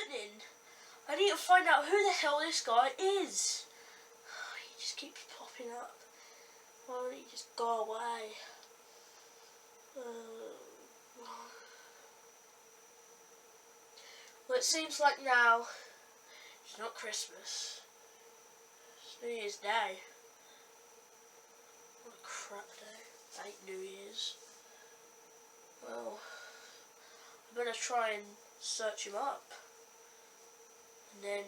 happening? I need to find out who the hell this guy is. He just keeps popping up. Why don't he just go away? Well, it seems like now it's not Christmas. It's New Year's Day. What a crap day. I hate New Year's. Well, I better try and search him up. And then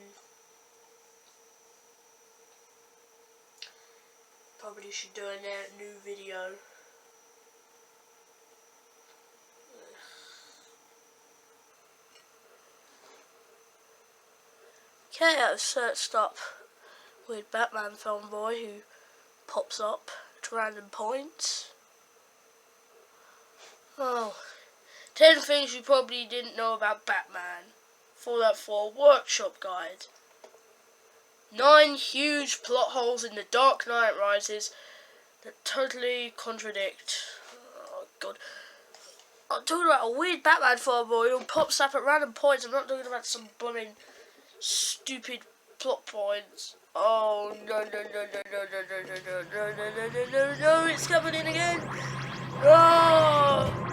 probably should do a new video. Okay, I've searched up with Batman fanboy who pops up at random points. Oh, 10 things you probably didn't know about Batman. Fallout 4 Workshop Guide. 9 huge plot holes in The Dark Knight Rises that totally contradict. Oh god. I'm talking about a weird Batman fanboy who pops up at random points. I'm not talking about some blooming stupid plot points. Oh no, it's coming in again. Oh!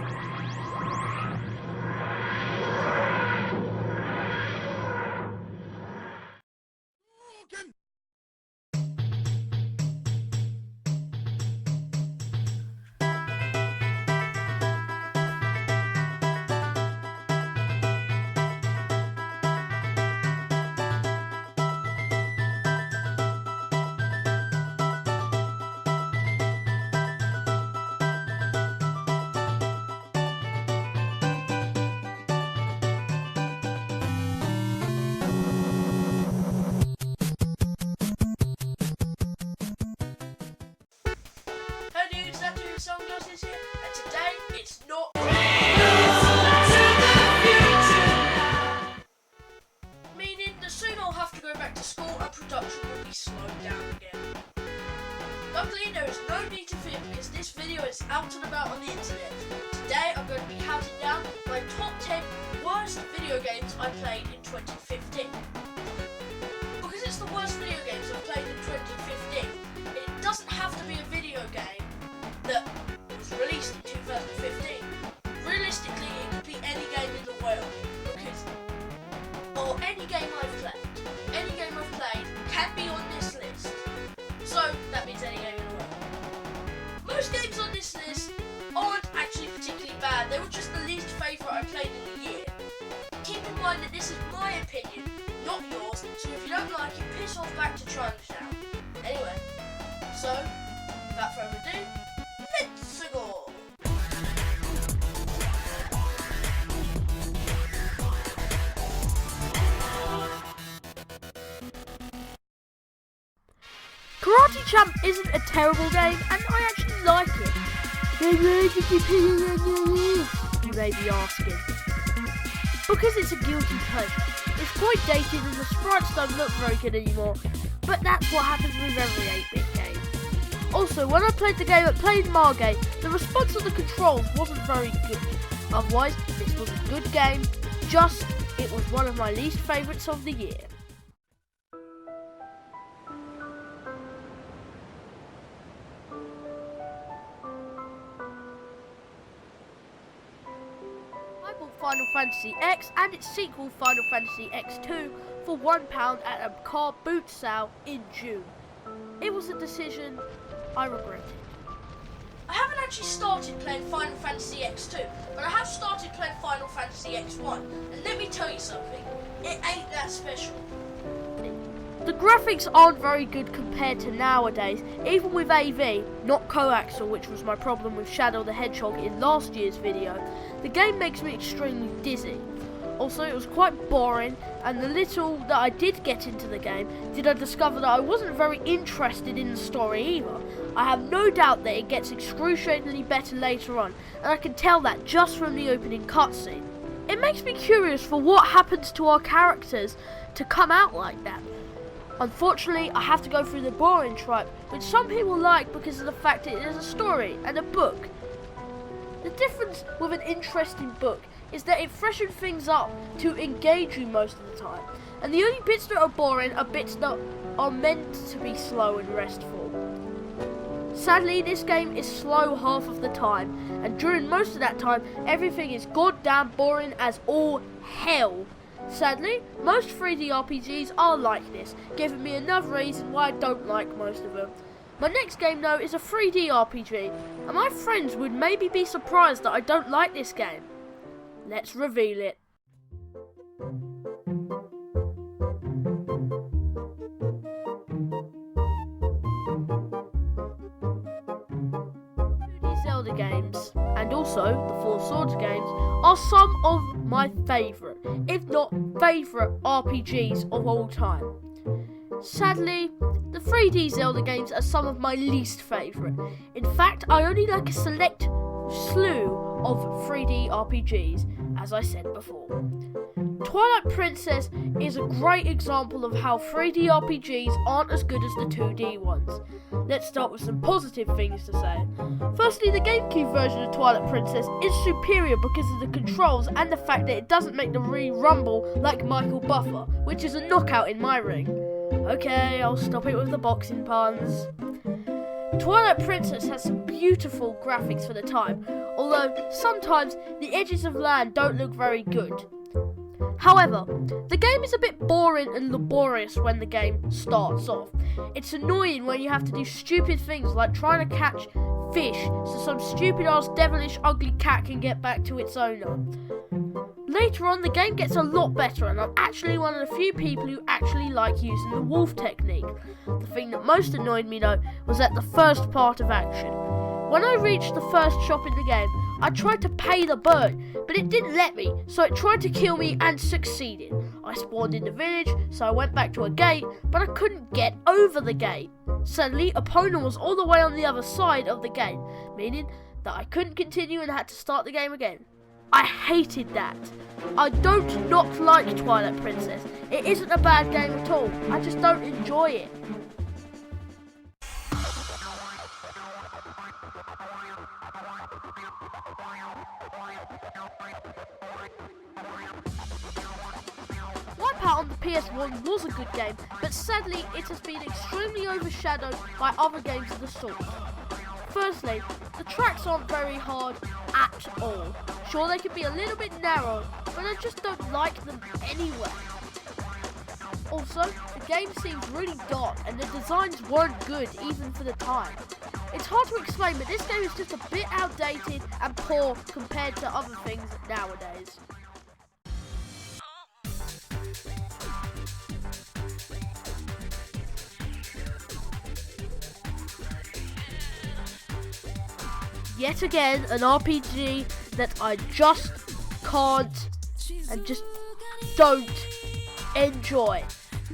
Sunglasses here, and today it's not meaning that soon I'll have to go back to school and production will be slowed down again. Luckily there is no need to fear because this video is out and about on the internet. Today I'm going to be counting down my top 10 worst video games I played in 2015. Because it's the worst video games I've played in 2015, it doesn't have to be a video game that was released in 2015. Realistically, it could be any game in the world, or any game I've played. Any game I've played can be on this list. So that means any game in the world. Most games on this list aren't actually particularly bad. They were just the least favourite I played in the year. Keep in mind that this is my opinion, not yours. So if you don't like it, piss off back to Chinatown. Anyway, so without further ado. Let's go! Karate Champ isn't a terrible game, and I actually like it. You may be asking. Because it's a guilty pleasure. It's quite dated and the sprites don't look very good anymore, but that's what happens with every 8-bit game. Also, when I played the game at Played Margate, the response on the controls wasn't very good. Otherwise, this was a good game, just it was one of my least favourites of the year. I bought Final Fantasy X and its sequel Final Fantasy X2 for £1 at a car boot sale in June. It was a decision I regretted. I haven't actually started playing Final Fantasy X2, but I have started playing Final Fantasy X1, and let me tell you something, it ain't that special. The graphics aren't very good compared to nowadays, even with AV, not coaxial, which was my problem with Shadow the Hedgehog in last year's video. The game makes me extremely dizzy. Also, it was quite boring, and the little that I did get into the game, did I discover that I wasn't very interested in the story either. I have no doubt that it gets excruciatingly better later on, and I can tell that just from the opening cutscene. It makes me curious for what happens to our characters to come out like that. Unfortunately, I have to go through the boring trope, which some people like because of the fact it is a story and a book. The difference with an interesting book is that it freshens things up to engage you most of the time. And the only bits that are boring are bits that are meant to be slow and restful. Sadly, this game is slow half of the time, and during most of that time, everything is goddamn boring as all hell. Sadly, most 3D RPGs are like this, giving me another reason why I don't like most of them. My next game though is a 3D RPG, and my friends would maybe be surprised that I don't like this game. Let's reveal it. 2D Zelda games, and also the Four Swords games, are some of my favourite, if not favourite RPGs of all time. Sadly, the 3D Zelda games are some of my least favourite. In fact, I only like a select slew of 3D RPGs, as I said before. Twilight Princess is a great example of how 3D RPGs aren't as good as the 2D ones. Let's start with some positive things to say. Firstly, the GameCube version of Twilight Princess is superior because of the controls and the fact that it doesn't make the Wii rumble like Michael Buffer, which is a knockout in my ring. Okay, I'll stop it with the boxing puns. Twilight Princess has some beautiful graphics for the time, although sometimes the edges of land don't look very good. However, the game is a bit boring and laborious when the game starts off. It's annoying when you have to do stupid things like trying to catch fish so some stupid ass devilish ugly cat can get back to its owner. Later on, the game gets a lot better, and I'm actually one of the few people who actually like using the wolf technique. The thing that most annoyed me though was at the first part of action. When I reached the first shop in the game, I tried to pay the bird, but it didn't let me, so it tried to kill me and succeeded. I spawned in the village, so I went back to a gate, but I couldn't get over the gate. Suddenly, opponent was all the way on the other side of the gate, meaning that I couldn't continue and had to start the game again. I hated that. I don't not like Twilight Princess. It isn't a bad game at all. I just don't enjoy it. Wipeout on the PS1 was a good game, but sadly it has been extremely overshadowed by other games of the sort. Firstly, the tracks aren't very hard at all. Sure, they could be a little bit narrow, but I just don't like them anyway. Also, the game seems really dark and the designs weren't good even for the time. It's hard to explain, but this game is just a bit outdated and poor compared to other things nowadays. Yet again, an RPG that I just can't and just don't enjoy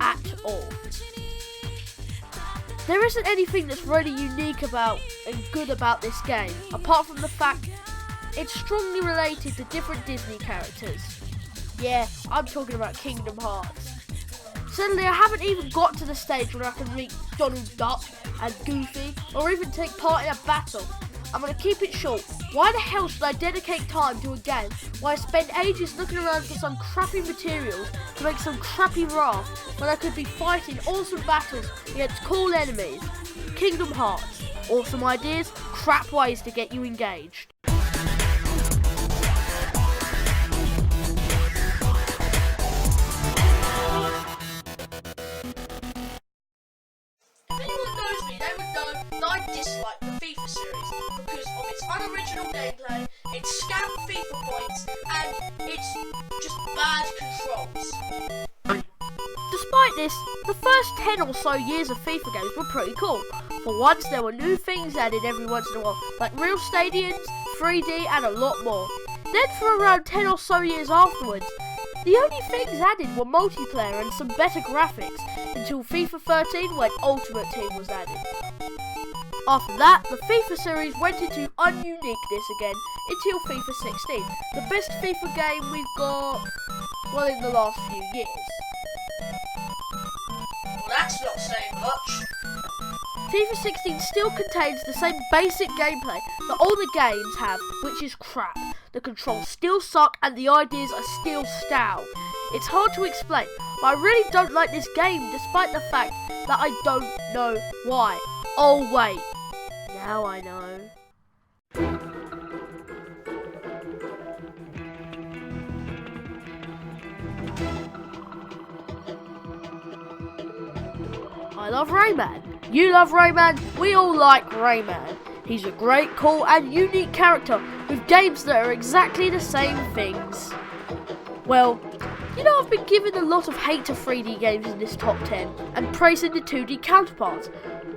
at all. There isn't anything that's really unique about and good about this game, apart from the fact it's strongly related to different Disney characters. Yeah, I'm talking about Kingdom Hearts. Suddenly I haven't even got to the stage where I can meet Donald Duck and Goofy, or even take part in a battle. I'm going to keep it short. Why the hell should I dedicate time to a game where I spend ages looking around for some crappy materials to make some crappy raft when I could be fighting awesome battles against cool enemies? Kingdom Hearts. Awesome ideas, crap ways to get you engaged. If anyone knows me, they would know that I dislike the FIFA series because of its unoriginal gameplay, its scam FIFA points, and its just bad controls. Despite this, the first 10 or so years of FIFA games were pretty cool. For once, there were new things added every once in a while, like real stadiums, 3D, and a lot more. Then for around 10 or so years afterwards, the only things added were multiplayer and some better graphics, until FIFA 13 when Ultimate Team was added. After that, the FIFA series went into ununiqueness again until FIFA 16, the best FIFA game we've got, well, in the last few years. Well, that's not saying much. FIFA 16 still contains the same basic gameplay that all the games have, which is crap. the controls still suck, and the ideas are still stale. It's hard to explain, but I really don't like this game despite the fact that I don't know why. Oh wait, now I know. I love Rayman. You love Rayman. We all like Rayman. He's a great, cool and unique character with games that are exactly the same things. Well, you know, I've been giving a lot of hate to 3D games in this top 10 and praising the 2D counterparts.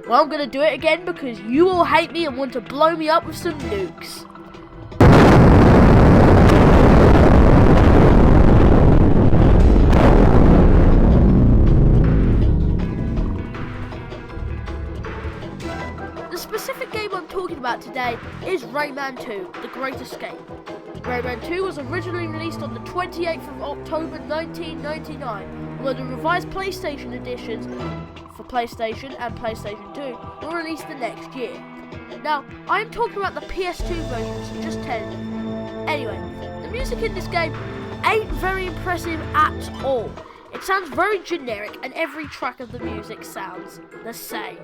Well, I'm going to do it again because you all hate me and want to blow me up with some nukes. The specific game I'm talking about today is Rayman 2, The Great Escape. Rayman 2 was originally released on the 28th of October 1999, while the revised PlayStation editions for PlayStation and PlayStation 2 were released the next year. Now, I am talking about the PS2 version, so just tell you. Anyway, the music in this game ain't very impressive at all. It sounds very generic and every track of the music sounds the same.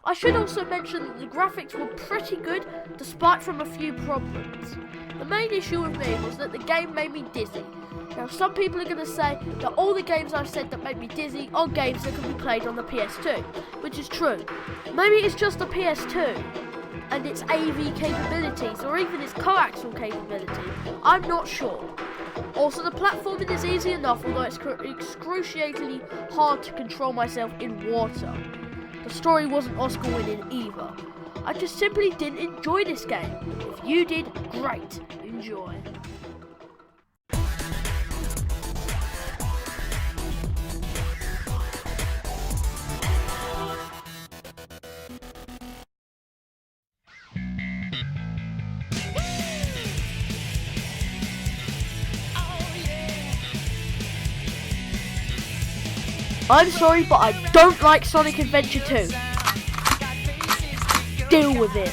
I should also mention that the graphics were pretty good, despite from a few problems. The main issue with me was that the game made me dizzy. Now, some people are going to say that all the games I've said that make me dizzy are games that can be played on the PS2, which is true. Maybe it's just the PS2 and its AV capabilities, or even its coaxial capability. I'm not sure. Also, the platforming is easy enough, although it's excruciatingly hard to control myself in water. The story wasn't Oscar winning either. I just simply didn't enjoy this game. If you did, great. Enjoy. I'm sorry, but I don't like Sonic Adventure 2. Deal with it.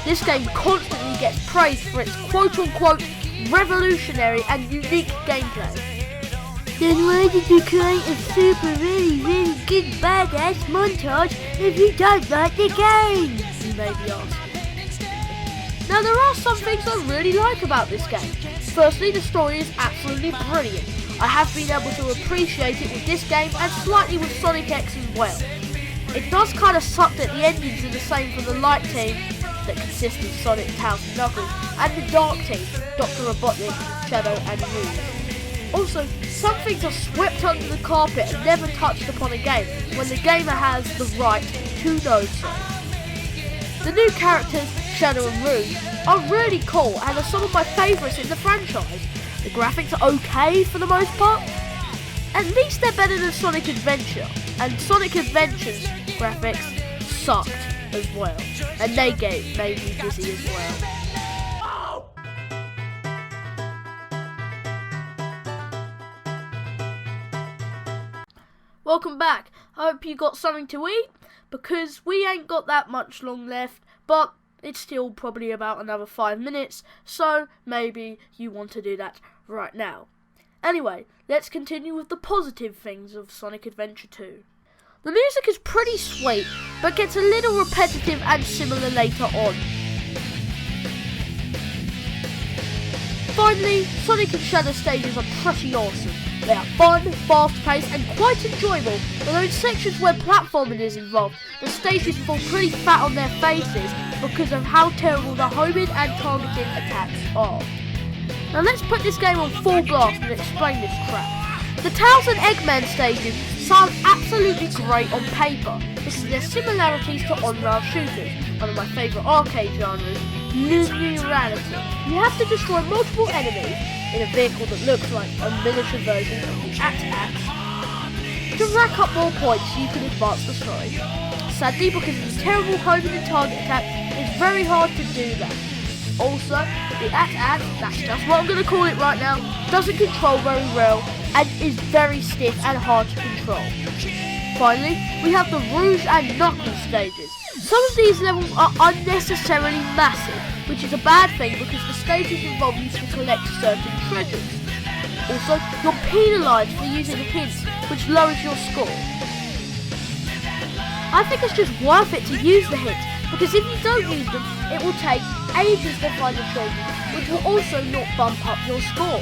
This game constantly gets praised for its quote-unquote revolutionary and unique gameplay. Then why did you create a super really good badass montage if you don't like the game? You may be asking. Now, there are some things I really like about this game. Firstly, the story is absolutely brilliant. I have been able to appreciate it with this game and slightly with Sonic X as well. It does kind of suck that the endings are the same for the Light Team, that consists of Sonic, Tails and Knuckles, and the Dark Team, Dr. Robotnik, Shadow and Rouge. Also, some things are swept under the carpet and never touched upon again when the gamer has the right to know so. The new characters, Shadow and Rouge, are really cool and are some of my favourites in the franchise. The graphics are okay for the most part. At least they're better than Sonic Adventure, and Sonic Adventure's graphics sucked as well, and they made me dizzy as well. Welcome back. I hope you got something to eat, because we ain't got that much long left, but it's still probably about another 5 minutes, so maybe you want to do that right now. Anyway, let's continue with the positive things of Sonic Adventure 2. The music is pretty sweet, but gets a little repetitive and similar later on. Finally, Sonic and Shadow stages are pretty awesome. They are fun, fast-paced and quite enjoyable, although in sections where platforming is involved, the stages fall pretty fat on their faces because of how terrible the homing and targeting attacks are. Now let's put this game on full blast and explain this crap. The Tails and Eggman stages sound absolutely great on paper because of their similarities to on-rail shooters, one of my favourite arcade genres, linear reality. You have to destroy multiple enemies in a vehicle that looks like a miniature version of the AT-AT to rack up more points so you can advance the story. Sadly, because of the terrible homing and target attack, it's very hard to do that. Also, the AT-AT, that's just what I'm going to call it right now, doesn't control very well and is very stiff and hard to control. Finally, we have the Rouge and Knuckles stages. Some of these levels are unnecessarily massive, which is a bad thing because the stages involve you to collect certain treasures. Also, you're penalised for using hints, which lowers your score. I think it's just worth it to use the hints, because if you don't use them, it will take ages to find the treasures, which will also not bump up your score.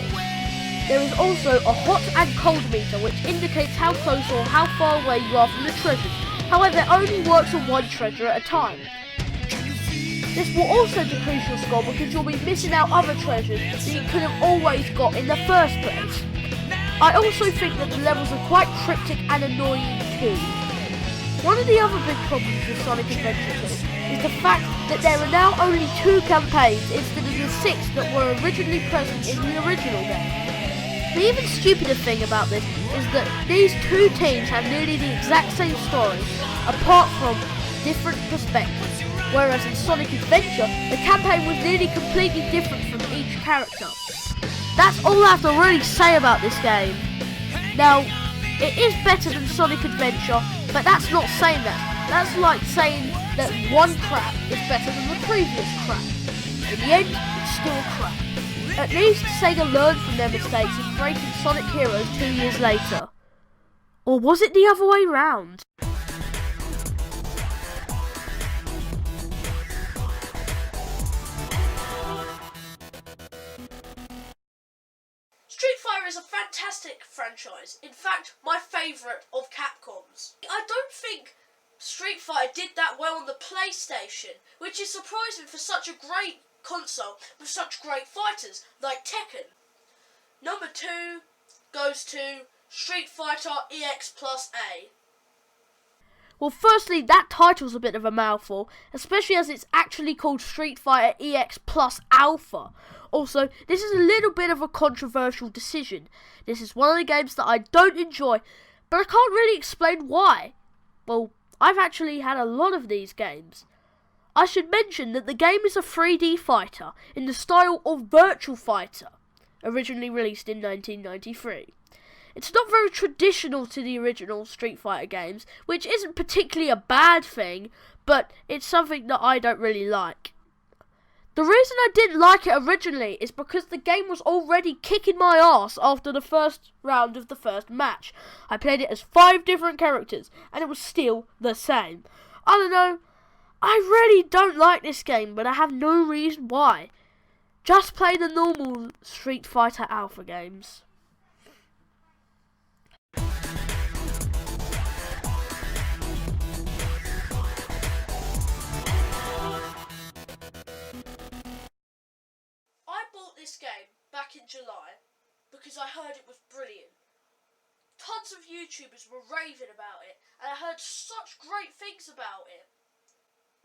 There is also a hot and cold meter, which indicates how close or how far away you are from the treasures. However, it only works on one treasure at a time. This will also decrease your score because you'll be missing out other treasures that you could have always got in the first place. I also think that the levels are quite cryptic and annoying too. One of the other big problems with Sonic Adventure 2 is the fact that there are now only 2 campaigns instead of the 6 that were originally present in the original game. The even stupider thing about this is that these 2 teams have nearly the exact same story, apart from different perspectives, whereas in Sonic Adventure, the campaign was nearly completely different from each character. That's all I have to really say about this game. Now, it is better than Sonic Adventure, but that's not saying that. That's like saying that one crap is better than the previous crap. In the end, it's still crap. At least Sega learned from their mistakes in creating Sonic Heroes 2 years later. Or was it the other way round? Street Fighter is a fantastic franchise. In fact, my favourite of Capcom's. I don't think Street Fighter did that well on the PlayStation, which is surprising for such a great console with such great fighters like Tekken. Number 2 goes to Street Fighter EX Plus A. Well, firstly, that title's a bit of a mouthful, especially as it's actually called Street Fighter EX Plus Alpha. Also, this is a little bit of a controversial decision. This is one of the games that I don't enjoy, but I can't really explain why. Well, I've actually had a lot of these games. I should mention that the game is a 3D fighter in the style of Virtual Fighter, originally released in 1993. It's not very traditional to the original Street Fighter games, which isn't particularly a bad thing, but it's something that I don't really like. The reason I didn't like it originally is because the game was already kicking my ass after the first round of the first match. I played it as 5 different characters, and it was still the same. I don't know. I really don't like this game, but I have no reason why. Just play the normal Street Fighter Alpha games. I bought this game back in July because I heard it was brilliant. Tons of YouTubers were raving about it, and I heard such great things about it.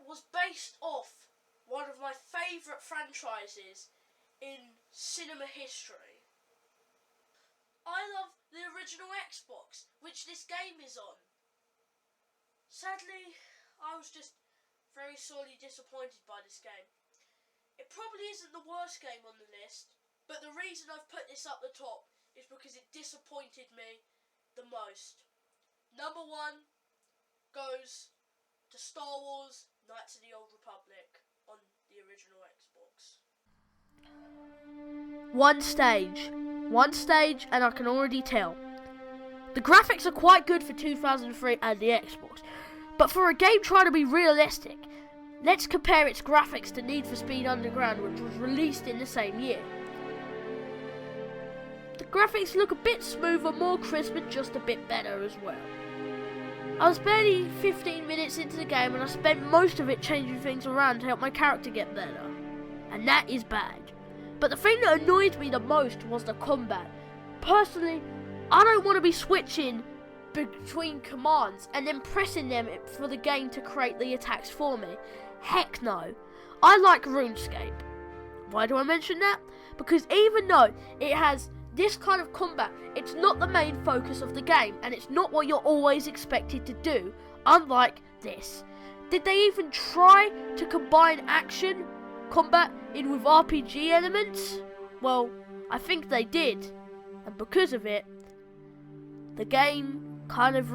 Was based off one of my favourite franchises in cinema history. I love the original Xbox, which this game is on. Sadly, I was just very sorely disappointed by this game. It probably isn't the worst game on the list, but the reason I've put this up the top is because it disappointed me the most. Number 1 goes to Star Wars Knights of the Old Republic on the original Xbox. One stage, and I can already tell. The graphics are quite good for 2003 and the Xbox, but for a game trying to be realistic, let's compare its graphics to Need for Speed Underground, which was released in the same year. The graphics look a bit smoother, more crisp, and just a bit better as well. I was barely 15 minutes into the game and I spent most of it changing things around to help my character get better. And that is bad. But the thing that annoyed me the most was the combat. Personally, I don't want to be switching between commands and then pressing them for the game to create the attacks for me. Heck no. I like RuneScape. Why do I mention that? Because even though it has this kind of combat, it's not the main focus of the game, and it's not what you're always expected to do, unlike this. Did they even try to combine action combat in with RPG elements? Well, I think they did, and because of it, the game kind of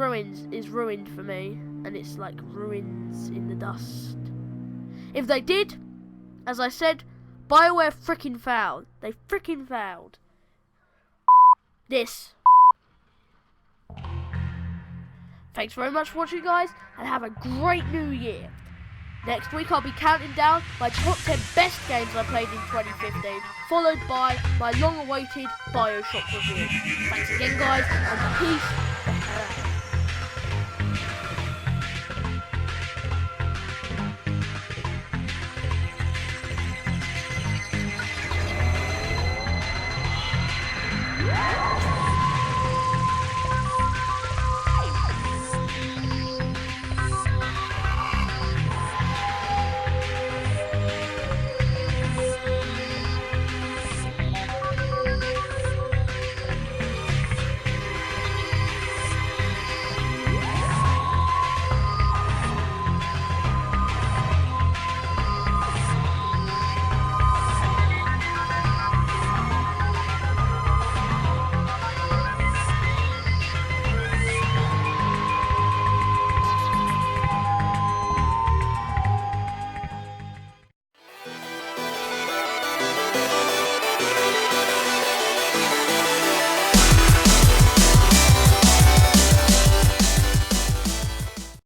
is ruined for me, and it's like ruins in the dust. If they did, as I said, BioWare freaking failed. They freaking failed. This. Thanks very much for watching, guys, and have a great new year. Next week I'll be counting down my top 10 best games I played in 2015, followed by my long-awaited BioShock review. Thanks again, guys, and peace.